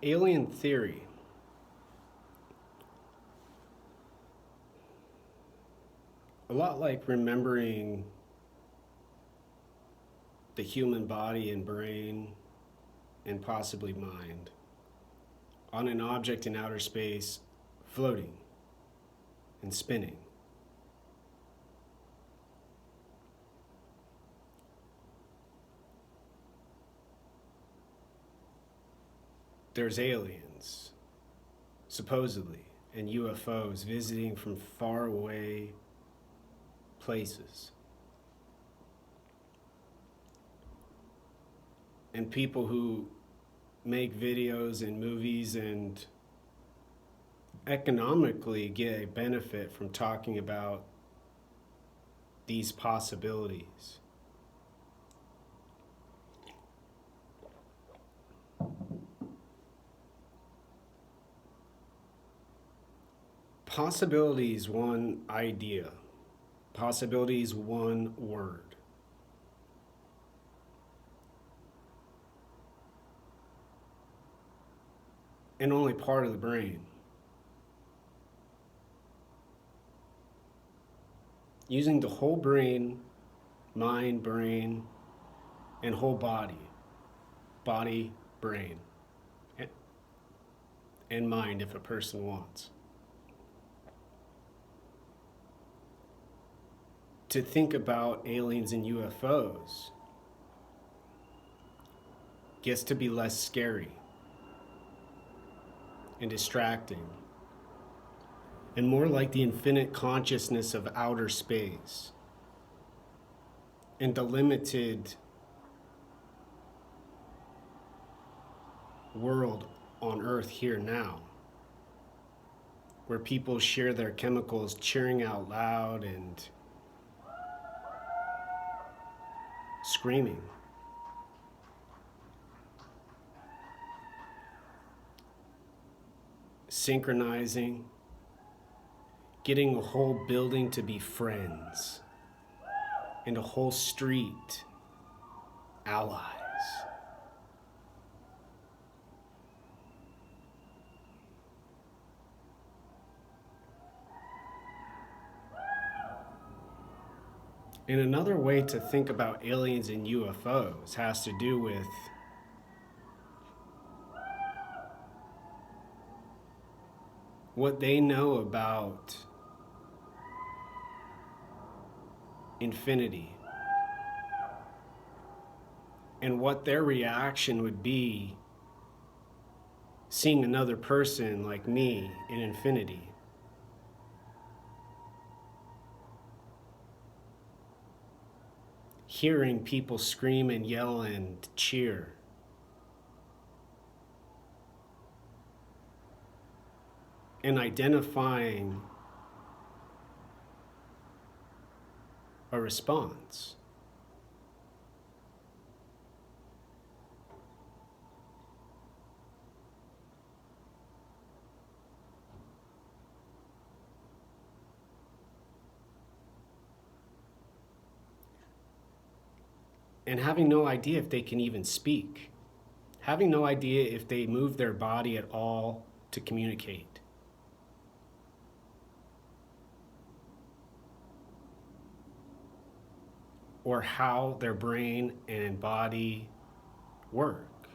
Alien theory. A lot like remembering the human body and brain and possibly mind on an object in outer space floating and spinning. There's aliens, supposedly, and UFOs visiting from far away places. And people who make videos and movies and economically get a benefit from talking about these possibilities. Possibility is one idea. Possibility is one word. And only part of the brain. Using the whole brain, mind, brain, and whole body. Body, brain, and mind if a person wants. To think about aliens and UFOs gets to be less scary and distracting, and more like the infinite consciousness of outer space and the limited world on Earth here now, where people share their chemicals cheering out loud and screaming. Synchronizing, getting a whole building to be friends, and a whole street allies. And another way to think about aliens and UFOs has to do with what they know about infinity and what their reaction would be seeing another person like me in infinity. Hearing people scream and yell and cheer. And identifying a response. And having no idea if they can even speak. Having no idea if they move their body at all to communicate. Or how their brain and body work.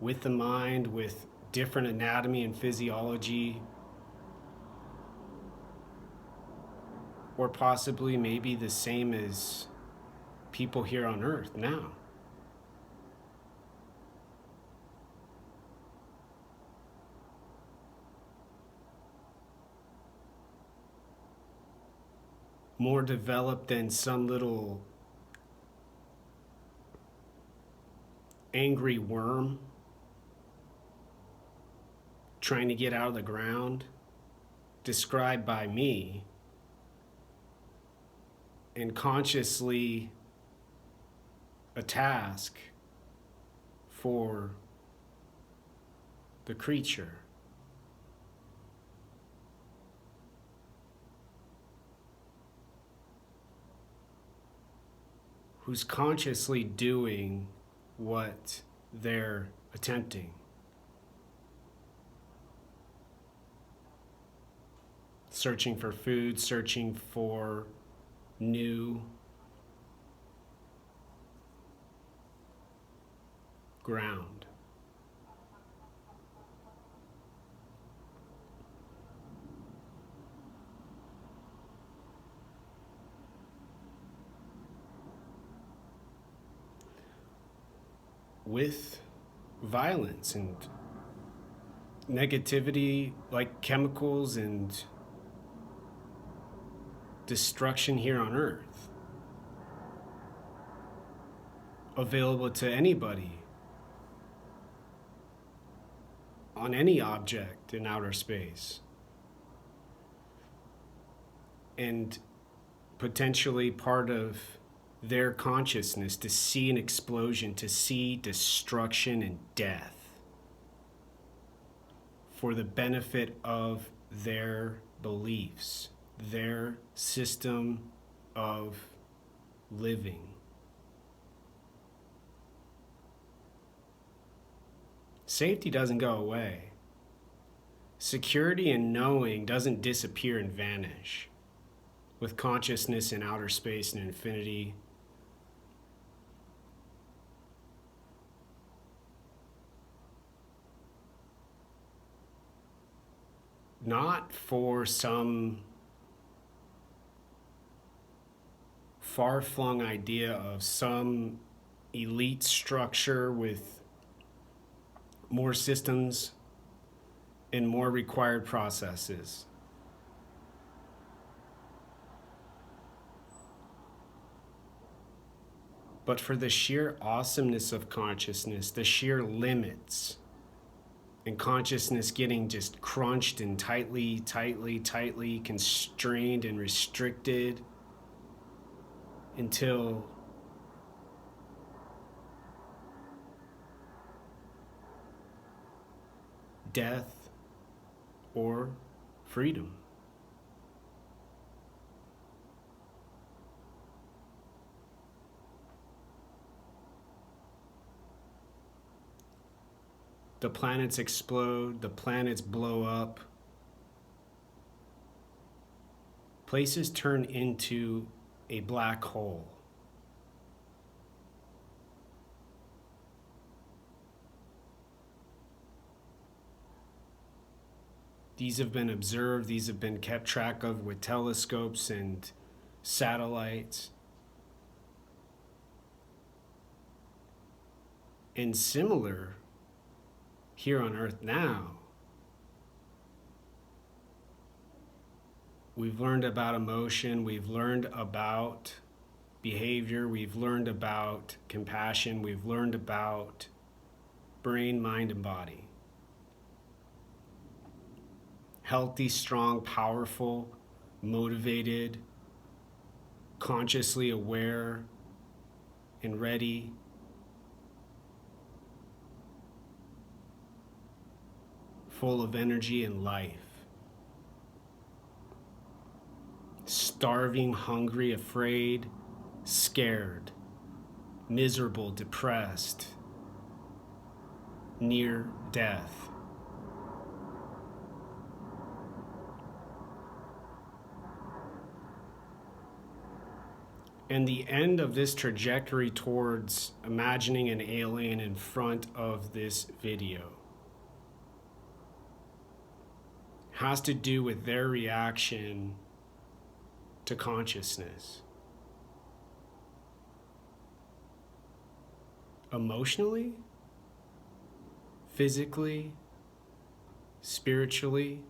With the mind, with different anatomy and physiology. Or possibly maybe the same as people here on Earth now. More developed than some little angry worm trying to get out of the ground, described by me, and consciously a task for the creature. Who's consciously doing what they're attempting. searching for food, searching for new ground. With violence and negativity, like chemicals and destruction here on Earth, available to anybody on any object in outer space, and potentially part of their consciousness to see an explosion, to see destruction and death for the benefit of their beliefs, their system of living. Safety doesn't go away. Security and knowing doesn't disappear and vanish. With consciousness in outer space and infinity, not for some far-flung idea of some elite structure with more systems and more required processes. But for the sheer awesomeness of consciousness, the sheer limits, and consciousness getting just crunched and tightly constrained and restricted until death or freedom. The planets explode, the planets blow up. Places turn into a black hole. These have been observed, these have been kept track of with telescopes and satellites. And similar here on Earth now, we've learned about emotion, we've learned about behavior, we've learned about compassion, we've learned about brain, mind, and body. Healthy, strong, powerful, motivated, consciously aware, and ready. Full of energy and life. Starving, hungry, afraid, scared, miserable, depressed, near death. And the end of this trajectory towards imagining an alien in front of this video has to do with their reaction to consciousness. Emotionally, physically, spiritually,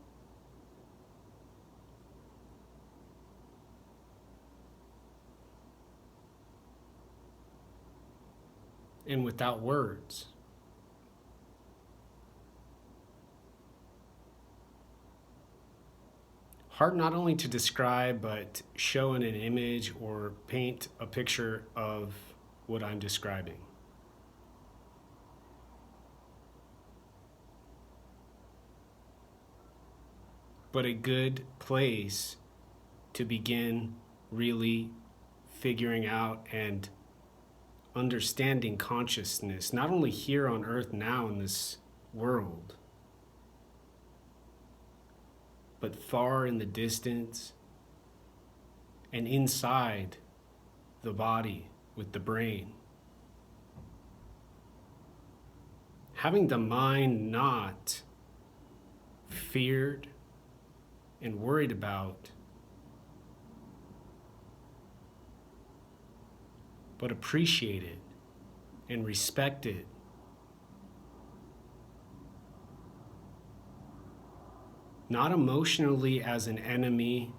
and without words. Hard not only to describe, but show in an image or paint a picture of what I'm describing. But a good place to begin really figuring out and understanding consciousness, not only here on Earth now in this world, but far in the distance and inside the body with the brain. Having the mind not feared and worried about, but appreciated and respected. Not emotionally as an enemy,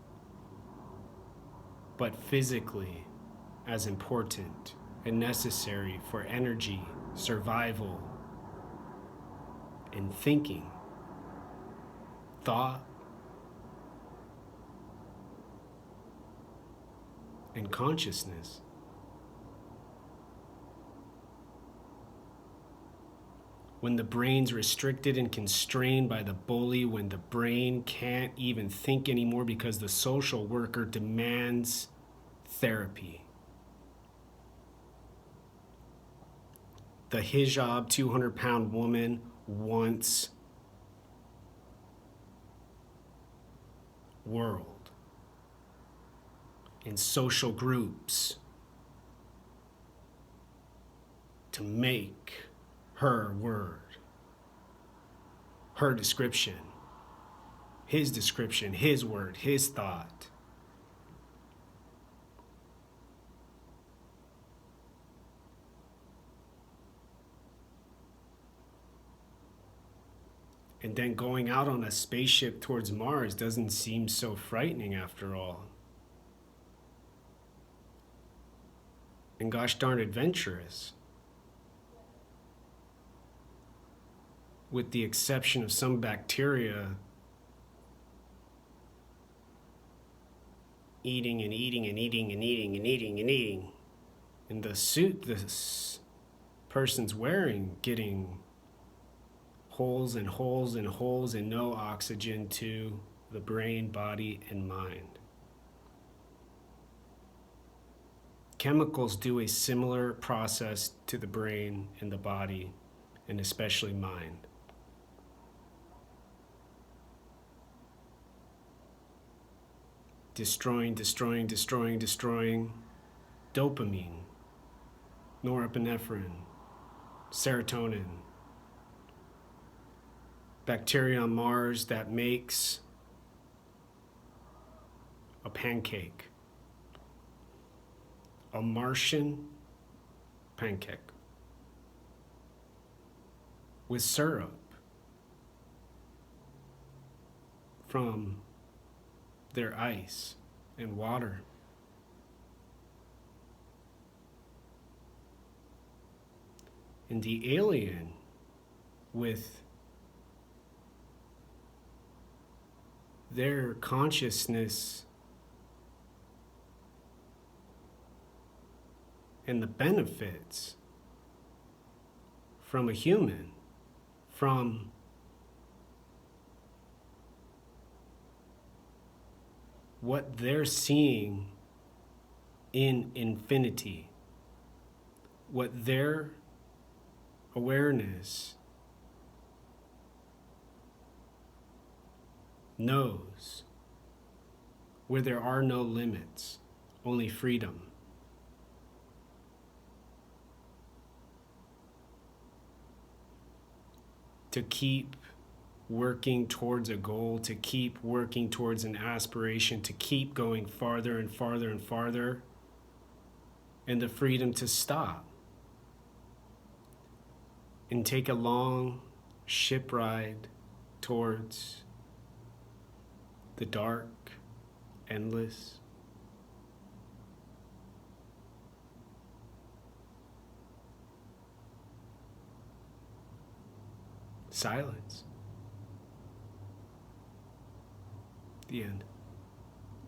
but physically as important and necessary for energy, survival, and thinking, thought, and consciousness. When the brain's restricted and constrained by the bully, when the brain can't even think anymore because the social worker demands therapy. The hijab 200-pound woman wants world in social groups to make her word, her description, his word, his thought. And then going out on a spaceship towards Mars doesn't seem so frightening after all. And gosh darn adventurous. With the exception of some bacteria eating and eating and eating and eating and eating and eating. And the suit this person's wearing getting holes and holes and holes and no oxygen to the brain, body, and mind. Chemicals do a similar process to the brain and the body, and especially mind. Destroying dopamine, norepinephrine, serotonin. Bacteria on Mars that makes a pancake. A Martian pancake with syrup from their ice and water. And the alien with their consciousness and the benefits from a human, from what they're seeing in infinity, what their awareness knows, where there are no limits, only freedom. To keep working towards a goal, to keep working towards an aspiration, to keep going farther and farther and farther, and the freedom to stop and take a long ship ride towards the dark, endless, silence. The end.